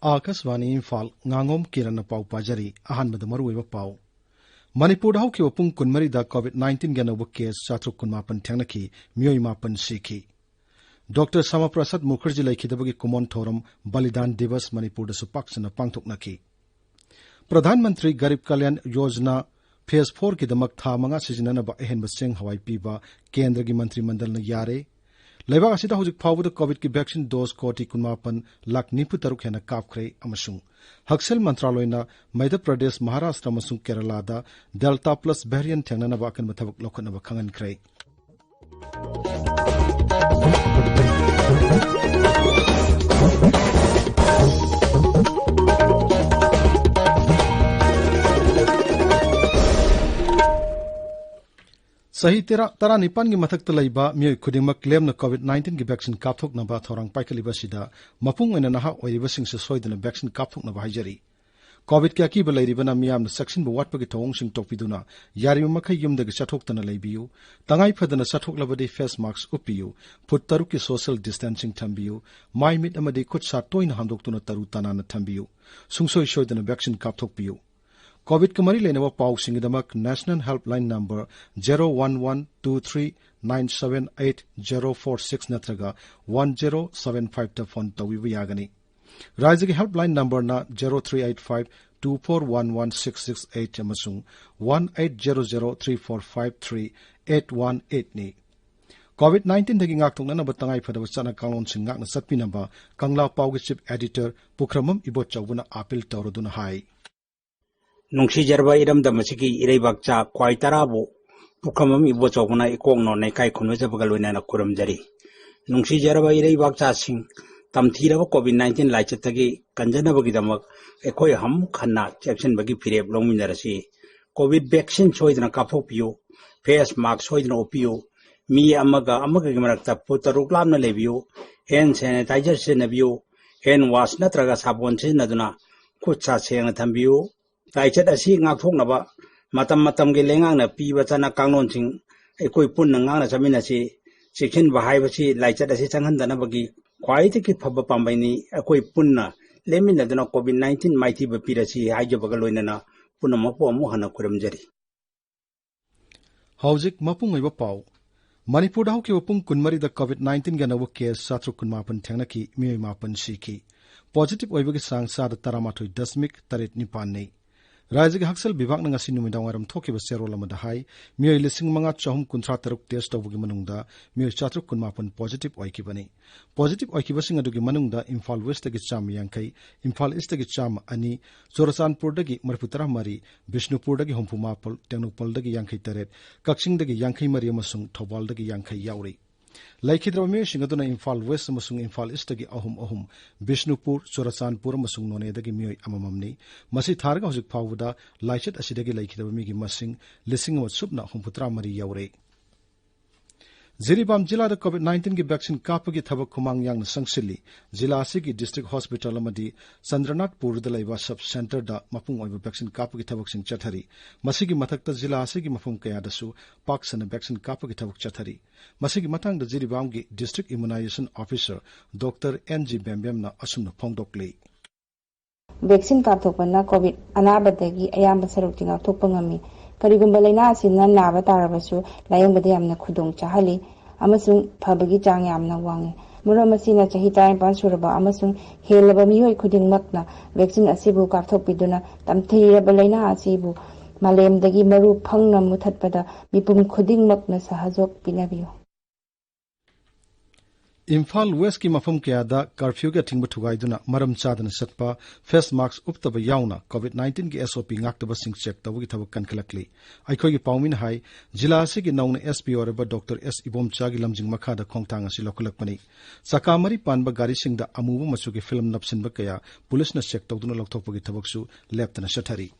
Akashvani Imphal Ngangom Kiran पाउ पाजरी अहानबद मरुइबा पाउ मणिपुर हौखिबा पुंग कुनमरीदा कोविड-19 गनोबा case 719 थेंगनखि मियोय मापन सिखि डॉक्टर श्यामाप्रसाद मुखर्जी लैखिदबगी कुमोन थोरम बलिदान दिवस मणिपुर पाक्सना पांगथोकनखि प्रधानमंत्री गरीब कल्याण योजना फेज 4 की दमक था मंगा सिजननबा अहेनबा सेंग हवाई पीबा केंद्र की मंत्रिमंडल यारे लेबाग असिदा हुजिक फावबद कोविड की वैक्सीन डोज 1,96,00,000 हेना कापख्रे अमसुंग हक्सेल मंत्रालयना Madhya Pradesh Maharashtra अमसुंग केरलादा delta plus variant थेंगनबा अकनबा थबक लौखनबा खंगनख्रे सही 19 की मथक लैबा मियोय खुदिमक लेमना कोविड-19 की वैक्सीन कापथोकनबा थौरांग पाइखलिबसिदा मपुंग ओइना नहा ओइरिबसिंगसे सोइदना वैक्सीन कापथोकनबा हाइजरी कोविड के अकीब लैरिबना मियामना सेक्शन वाटपगी थौंगसिंग तोकपिदुना यारिबा मखै युमदगी चथोक्तना लैबियु तंगाई फदना चथोक्लबदि फेस मास्क उपियु फुट तरुक की सोशल डिस्टेंसिंग थंबियु माइ मिट अमदि खुद सा तोइना हामदोक्तुना तरु तनाना थंबियु सुंगसोय सोइदना वैक्सीन कापथोकपियु कोविड के मरी लेने पाउसिंगदमक नेशनल हेल्पलाइन नंबर 01123978046 नत्रगा 1075 फोन तौबा यागनी राज्य की हेल्पलाइन नंबर 0385241166 अमसुंग 1800345381 नि कोविड-19 दगी ngaktoknanaba tangai phadaba chana kanglonsing ngakna satpinaba kangla paugi chief editor pukramam ibot chawbuna appeal tawraduna hai नुंगसीजरबा इरमदमसिकी इरेबाकचा क्वाई तराबो पुखमम इबो चौबना इकोंगनो नेकाई खुनवजबगा लोइनाना खुरमजरी नुंगसीजरबा इरेबाकचा सिंग तमथीरबा कोविड-19 लाइचतगी कंजनबगीदमक एकोय हम खन्ना चेक्सनबगी फिरेब लोंमिनरसी कोविड वैक्सीन सोइदना काफोपियो फेस मास्क सोइदना ओपियो मी अमगा मरकता पुतरुक लामना लेबियो हैंड सैनिटाइजर सिनबियो हैंड वाश नत्रगा साबोन सिनदुना खुदसा सेंगना थंबियो लाइचत असी ngaktoknaba matam ge lengangna piba chana kanglonsing ekoi punna ngangna chaminasi chekhin bahaibasi laichat asi changhandanabagi khwaitiki phaba pambaini ekoi punna leminaduna covid-19 maiti ba pirasi haijabaga loinana punna mapu amu hana kuramjari हौजिक मपुंग ओइबा पाउ Manipur हौखि वपुंग कुनमरी the covid गनव case 719 थेंगनखि मियोय मापन सिखि positive ओइबगी सांसा 13.9 राज्य के हक्सल विभाग ngasi numidawaram thokiba serol amada hai miyoy 5,493 test तौबगी मनुंगदा मियोय 419 positive ओइकिबनी पॉजिटिव ओइकिबसिंग अदुगी मनुंगदा इम्फाल वेस्ट दगी चाम यांखै इम्फाल ईस्ट दगी चाम अनि चोरचानपुर दगी 33 बिष्णुपुर दगी 34 टेंगनोपल दगी 53 कक्सिंग दगी 53 अमसुंग थौबाल दगी 50 याउरी लाइखिद्रबा मियोयसिंग अदुना इम्फाल वेस्ट अमसुंग इम्फाल ईस्ट दगी अहुम बिष्णुपुर चोरचानपुर अमसुंग नोने दगी मियोय अमममनी मसी थारगा हजिक फावदा लाइचत असिदगी लाइखिद्रबा मिगी मसिंग 1,063 याउरे जिरीबाम जिला कोविड-19 की वैक्सीन कापगी थबक खुमांग यांग संगसिली जिला की डिस्ट्रिक्ट हॉस्पिटल अमदी चंद्रनाथपुर दलैबा सब सेंटर दा मपुंग ओइबा वैक्सीन कापगी थबक सिंग चथरी मसीगी मथक्ता जिला की मफुम कयादसु पाक्सन वैक्सीन कापगी थबक चथरी मसीगी मतंग द जिरीबाम की डिस्ट्रिक्ट इम्यूनाइजेशन ऑफिसर डॉक्टर एनजी बेम्बेमना असुमना फोंगदोकले वैक्सीन कापथोकपना कोविड अनाबदगी अयाम सरुक्ति ngaktokpangami करिगुंबा लैना असिना नाबा तारबसु लायंबदे यामना खुदोंग चाहली अमसुंग फबगी चांग यामना वांगे मुरम असिना चाहि टाइम पास सुरबा अमसुंग हेलबा मियोय खुदिंगमकना वैक्सीन असिबु कापथोकपिदुना तमथीरबा लैना असिबु मालेमदगी मरु फंगना मुथतपदा मिपुम खुदिंगमकना सहजोग पिनाबियो इम्फाल वेस्ट की मफम कयादा कर्फ्यू के थिंग थुगाइदुना मरम चादन सत्पा फेस मास्क उपतब याउना कोविड-19 की SOP ngaktaba sing check tawgi thawak kankalakli aikoi gi paumin hai जिला से की नौन एसपी और डॉक्टर एस इबोमचा की लमजिंग मखा द खोंगतांग असि लोकलकपनी सकामरी पानबा गारी सिंग द अमुबु मसु की फिल्म नपसिनबा कया पुलिस न check तौदुना लौथोकपगी थबकसु लेप्तना सथरी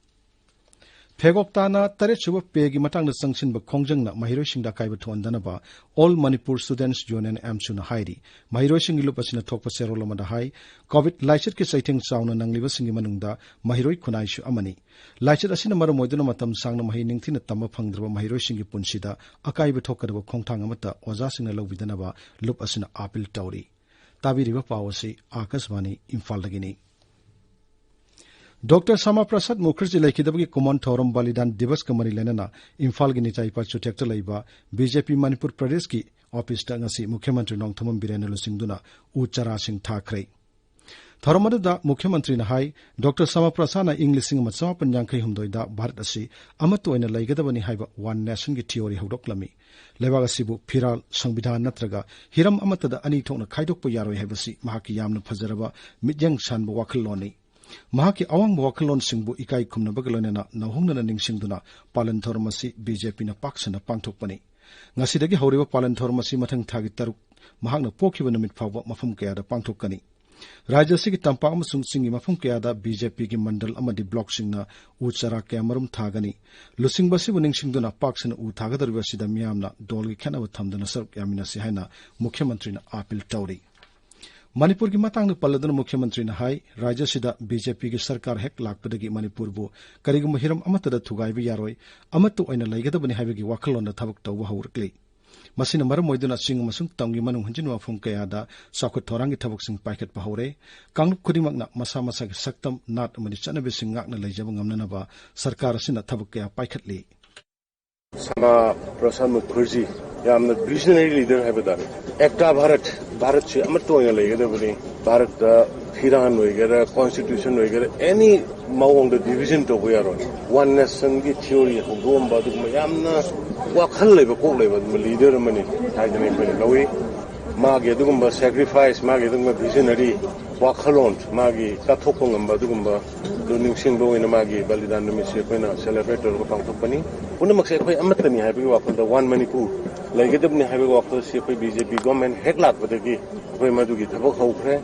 Phegokta taret suba pegi matang na sangsin ba khongjang na mahiroi da kaiba thondanaba All Manipur Students Union amsu na hairi mahiroi sing lup asina thokpa serol amada hai COVID laichit ki saithing chauna nangliba singi manungda mahiroi khunai shu amani laichit asina maram moiduna matam sangna mahi ningthina tamma phangdraba mahiroi singi punsida akaiba thokadaba khongthang amata oja singna lobidana lup asina appeal tawri tabiriba pawasi Akashvani Imphal dagini Dr. Sama Prasad Mukherjee laikidabagi Common Thorum Balidan Divas Kamari Lenana Imphal gi nichai pa chutekta laiba BJP Manipur Pradesh ki office ta ngasi Mukhyamantri Nongthamam Birenu singduna uchara sing thakrai Thoramada Mukhyamantri na hai Dr. Sama Prasad na English sing matsama panjangkai humdoi da Bharat asi amato ina laigadabani haiba one nation gi theory haudoklami lebaga sibu phiral sangvidhan natraga hiram amatada ani thokna khaidokpa yaroi haibasi mahaki yamna phajaraba midyang sanba wakhalloni Mahaki awang wakalon singbu ikai kumna bagalonena nahungna ningsingduna palan thormasi BJP na paksana pangthokpani ngasidagi horiba palan thormasi mathang thagi taruk mahakna pokhiba namit phawba mafum kayada pangthokkani rajya sigi tampa amasung singi mafum kayada BJP gi mandal amadi block singna uchara kamarum thagani lusingbasi buningsingduna paksana u thagadarwa sida miyamna dolgi khanaba thamdana saruk yamina si haina mukhyamantri na appeal tawri Manipur ki matang na paladana Mukhyamantri na hai Rajya sida BJP ki sarkar hek lakpadagi Manipur bu karigum hiram amatada thugaiba yaroi amatu aina laigadabani haibagi wakhalon na thabak tawba hawrkli masina maram moiduna sing masung tangi manung hanjinwa phum kayada sakut thorangi thabak sing paikhat pahore kanglup khudimagna masa masa ki saktam nat amani chanabe sing ngakna laijaba ngamnana ba sarkar asina thabak kaya paikhatli Sama Prasad Mukherjee yamna visionary leader haibada ekta Bharat se amatto ina laigada Bharat da Khiran hoigera constitution hoigera any mawong the division to yaro one nation gi theory hogom ba dum yamna wakhal leba ko leba leader mani haidane bani lawi magi dugumba sacrifice magi dugumba visionary wakhalon magi kathokong amba dugumba doning singbo ina magi balidan mi se koina celebrate ro pangthokpani unamak se khoi amatani haibi wakhal da one Manipur laigedabni haibi wakhal se khoi BJP government heklak badagi khoi madugi thabak haukhre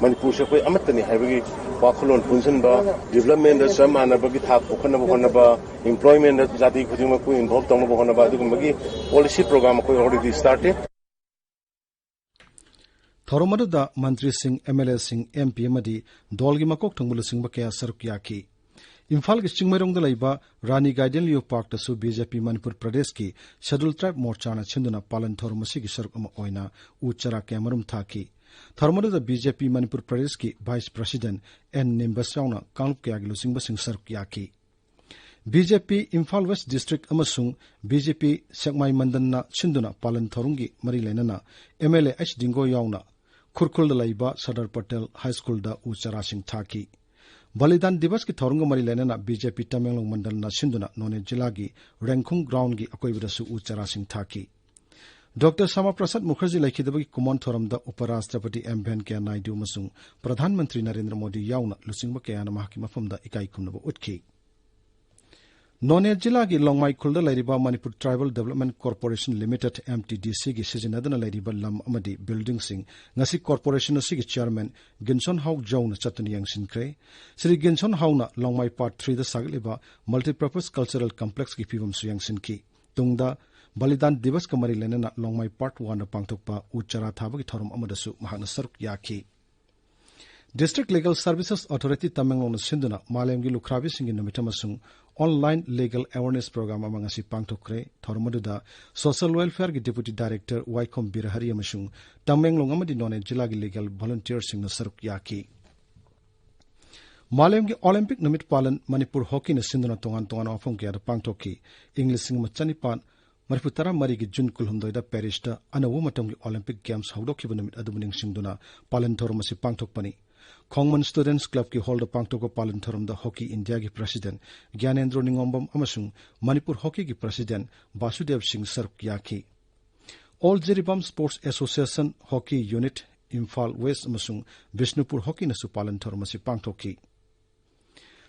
Manipur se khoi amatani haibi wakhalon punsan ba development da samana bagi thak okhana ba employment da jati khudima ko involve tong ba khona ba dugumba gi policy program ko already started Thoromada Mantri Singh, MLA Singh, MP Amadi, Dolgi Makok Tangmulu Singh Bakaya Sarukyaki. Imphal ki Chingmairong Dalaiba, Rani Gaiden Liu Park Tasu BJP Manipur Pradesh ki, Schedule Tribe Morchana Chinduna Palan Thoromasi ki Sarukama Oina, Uchara Kamarum Thaki. Thoromada BJP Manipur Pradesh ki Vice President N. Nimbasyauna, Kanglup Kyagilu Singh Basing Sarukyaki. BJP Imphal West District amasung BJP Sekmai Mandanna Chinduna Palan Thorungi Mari Lenana, MLA H. Dingo Yauna, Kurkul Laiba Sadar Patel High School da Uchara Singh Thaki. Balidan Divas ki Thorunga Mari Lenana BJP Tamenglong Mandalna Sinduna None Jilagi Rengkhung Ground gi Akoibadasu Uchara Singh Thaki. Dr. Sama Prasad Mukherjee laikidabagi Common Thorum da Uparashtrapati M. Venkaiah Naidu masung Pradhan Mantri Narendra Modi Yauna Lusingba Kayana Mahaki Mafamda Ikai Kumnaba Utki. None Jilagi Longmai Kulda Lairiba Manipur Tribal Development Corporation Limited MTDC gi Sizinadana Lairiba Lam Amadi Building Sing Ngasi Corporation Sigi Chairman Ginson Hau Jauna Chatani Yang Sinkre Sri Ginson Hauna Longmai Part 3 the Sagliba Multipurpose Cultural Complex gi Pibam Suyang Sinki Tungda Balidan Divas Kamari Lenana Longmai Part 1 na Pangtokpa Uchara Thabagi Thorum Amadasu Mahana Saruk Yaki District Legal Services Authority Tamenglong Sinduna Malemgi Lukravi Singi Namitamasung Online Legal Awareness Program amangasi pangtokre Thormaduda Social Welfare gi Deputy Director Waikom Birahari amasung Tamenglong amadi none Jilagi Legal Volunteer Singna Saruk Yaki Malemgi Olympic Namit Palan Manipur Hockey na Sinduna Tongan Ofong Kya Pangtoki English Sing Machanipan Mariputara Marigi Jun Kulhumdoida Parishta Anawu Matamgi Olympic Games Haudoki Namit Adubuning Singduna Palan Thormasi Pangtokpani Kongman Students Club ki hold pangtoko palan thorum da Hockey India ki President Gyanendra Ningombam amasung Manipur Hockey ki President Basudev Singh Sarukyaki. All Jeribam Sports Association Hockey Unit Imphal West amasung Vishnupur Hockey na su palan thorumasi pangtoki.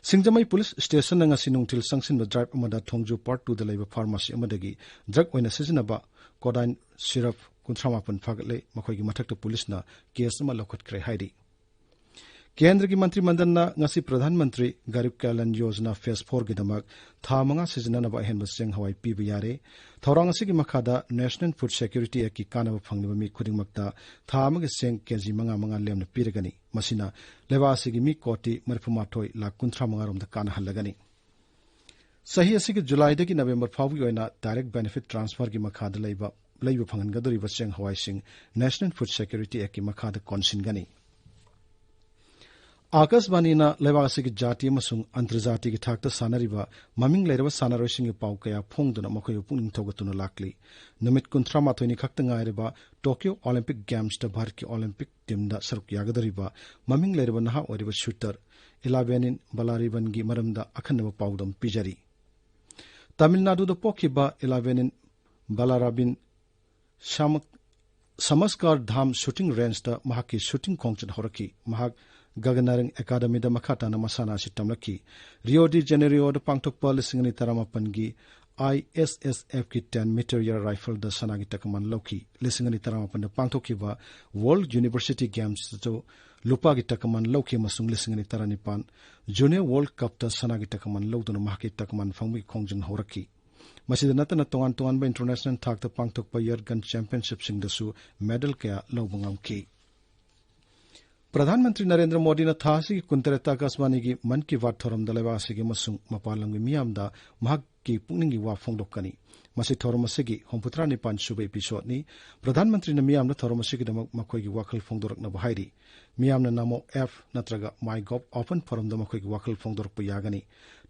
Singjamai Police Station na ngasi nungtil sangsin na drive amada Thongju Part 2 da laiba pharmacy amadagi drug oina sizinaba codeine syrup kuntramapan phagle makhoi gi mathakta police na case ma lokhat kre haidi. केंद्र की मंत्रिमंडल ngasi प्रधानमंत्री गरीब Kalyan Yojana phase 4 गिदमक था मंगा सिजननबा अहेनबा सेंग हवाई पीब यारे थौरांग असि की मखादा नेशनल फूड सिक्योरिटी एक्ट की कानब फंगनिबा मी खुदिंगमक्ता था अमगे सेंग केजी मंगा मंगा लेमना पीरगनी मसिना लेबा असि की मी कोटी 35,53,000 रोम द काना हल्लगनी सही असि की जुलाई दगी नवंबर फावगी ओइना डायरेक्ट बेनिफिट ट्रांसफर की मखादा लेबा फंगनगदोरिबा सेंग हवाई सिंग नेशनल फूड सिक्योरिटी एक्ट की मखादा कोनसिनगनी आकाशवाणी लेबासी की जाति अंतर्जाति की थाकता सानरिबा ममिंग लेरबा सानारोइसिंग पाउ कया फोंगदुना मखोय पुनिंग थोगतुना लाकली नमित 38 नि खक्ता ngaireba Tokyo Olympic games the Bharat की ओलंपिक टीम दा सरुक यागदरिबा ममिंग लेरबा नहा ओरिबा शूटर 11 इन बलारिबन की मरमदा अखन्नबा पाउदम पिजरी तमिलनाडु द पोखिबा 11 इन बलाराबिन समस्कार धाम शूटिंग रेंज दा महाकी शूटिंग खोंगचन होरकी महाक गगनारंग एकाडमी द मखाताना मसाना सिटमलकी रियो डी जेनेरियो द पांगथोकपा 2018 की ISSF की 10 मीटर एयर राइफल द सनागी तकमान लौकी 2018 द पांगथोकिबा वर्ल्ड यूनिवर्सिटी गेम्स जो लुपा की तकमान लौकी मसुंग 2019 जूनियर वर्ल्ड कप द सनागी तकमान लौदुना महाकी तकमान फंगमी खोंगजन होरकी मसीद नतना तोंगान तोंगान इंटरनेशनल थाक द पांगथोकपा एयर गन चैंपियनशिप सिंग दसु मेडल कया लौबंगमकी प्रधानमंत्री नरेंद्र मोदी ने थासी की कुंतरेता आकाशवाणी की मन की बात थोरम दलेवासी की मसुंग मपालंग मियामदा महक की पुनिंग की वा फोंगदोकनी मसी थोरम की होमपुत्रा निपान सुबह एपिसोड नि प्रधानमंत्री ने मियाम थोरम की मखोई की वाखल फोंगदोरकना बहाइरी मियाम नमो एफ नत्रगा माई गॉव ओपन फोरम द मखोई की वाखल फोंगदोरप यागनी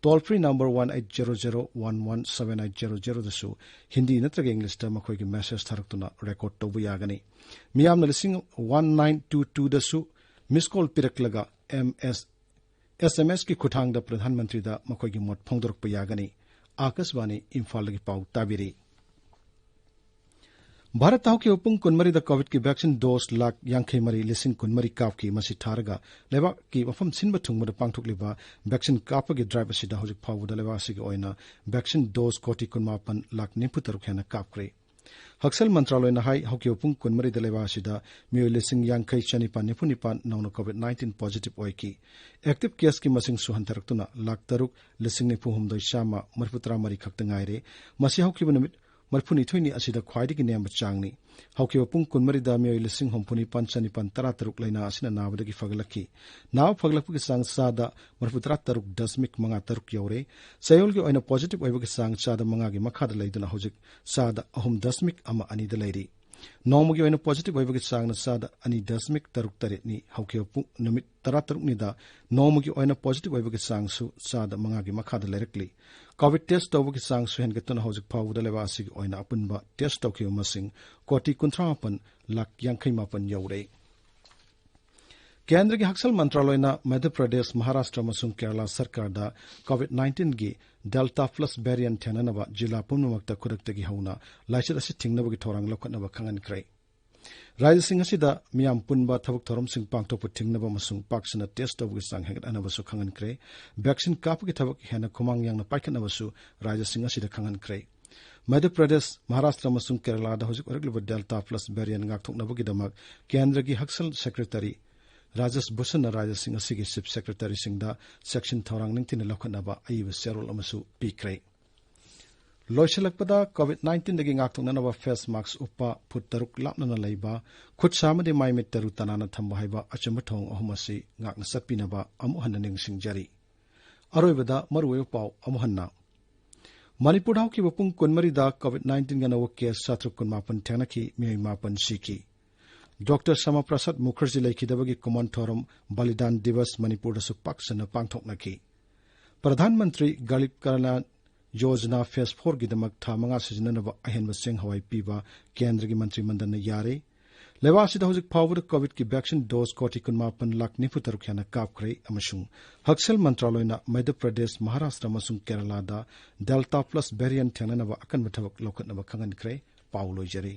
टोल फ्री नंबर 1800117800 दसु हिंदी नत्रगा इंग्लिश द मखोई की मैसेज थरकतुना रिकॉर्ड तौब यागनी मियाम 1922 दसु मिस कॉल पिरकलगा SMS की खुठांग द प्रधानमंत्री दा मखोई की मोट फोंगदोरप यागनी आकाशवाणी इम्फाल की पाउ ताबिरी भारत ताऊ के उपंग कुनमरी द कोविड की वैक्सीन डोज 1,50,000 काप की मसी थारगा लेबा की वफम सिनबा थुंगबद पांगथोकलिबा वैक्सीन काप की ड्राइव असिदा हौजिक फावद लेबा असिगी ओइना वैक्सीन डोज 1,93,00,000 हेना कापक्रे हक्सल मंत्रालय हाई हौके उपंग कुनमरी द लेबा असिदा मियो 50,000 नौना कोविड-19 पॉजिटिव ओइकी एक्टिव केस की मसिंग सुहंतरक्तुना 3,9,9,3 खक्ता ngaire मसी हौके नमित 32 असिदा ख्वाइदगी नेम चांगनी हौके पुंग कुनमरी दा मियो 9,9,913 लेना असिना नाबदगी फगलकी नाव फगलकपगी सांग सादा 33.53 यौरे सयोल की ओइना पॉजिटिव ओइबगी सांग सादा मंगागी मखादा लेदुना हौजिक सादा 3.2 दा लेरी नौमगी ओइना पॉजिटिव ओइबगी सांग सादा 2.3 नि हौके पुंग नमित 13 नि दा नौमगी ओइना पॉजिटिव ओइबगी सांग सु सादा मंगागी मखादा लेरकली कोविड टेस्ट तौबगी सांग सुहेन गतन हौजिक फावुदा लेबा असिगी ओइना अपुनबा टेस्ट तौखियो मसिंग 58,58,00,000 यौरे केंद्र की हक्सल मंत्रालय मध्य प्रदेश महाराष्ट्र मसुंग केरला सरकार दा कोविड-19 की डेल्टा प्लस वेरिएंट थेननबा जिला पुनमक्ता खुदक्तगी हौना लाइसेंस असि थिंगनबगी थोरांग लौखनबा खंगनख्रे राज्य सिंह असिदा मियाम पुनबा थबक थोरम सिंह पांगथोकप थिंगनबा मसुंग पाक्सना टेस्ट तौबगी सांग हेगनबसु खंगनख्रे वैक्सीन कापगी थबक हेना खुमांग यांगना पाइखनबसु राज्य सिंह असिदा खंगनख्रे मध्य प्रदेश महाराष्ट्र मसुंग केरला दा हौजिक ओरगलिबा डेल्टा प्लस वेरिएंट गाक्थोकनबगीदमक केंद्र की हक्सल सेक्रेटरी राजेश भूषण राज्य सिंह असिगी चीफ सेक्रेटरी सिंह सेक्शन थौरांग निंगतिन लौखनबा अयिब सेरोल अमसु पीख्रे लोइसलकपदा कोविड-19 दगी गाक्थोकनबा फेस मास्क उपा फुट 6 लापनना लैबा खुद सामदे माइमिट तरु तनाना थंबा हाइबा अचम थोंग अहुम असि गाकना सत्पिनबा अमु हन्ना निंगसिंगजरी अरोइबदा मरुवे पाउ अमु हन्ना मणिपुर हाउ की वपुंग कुनमरी दा कोविड-19 गनव केस 719 थेंगनकी मिय 9 सिकी doctor Shyama Prasad Mukherjee लेखिदबगी Koeman theorem बलिदान दिवस मणिपुर दसु पाक्सना पांगथोकनकी प्रधानमंत्री गरीब कल्याण योजना फेज 4 गिदमक था मंगा सिजननबा अहेनबा सेंग हवाई पीबा केंद्र की मंत्रिमंडल ने यारे लेवासिदा हौजिक फावुद कोविड की वैक्सीन डोज 59,93,00,000 हेना कापख्रे अमसुंग हक्सल मंत्रालयना मध्य प्रदेश महाराष्ट्र मसुंग केरला दा डेल्टा प्लस वेरिएंट थेंगनबा अकनबा थबक लौखनबा खंगनख्रे पाउ लोइजरे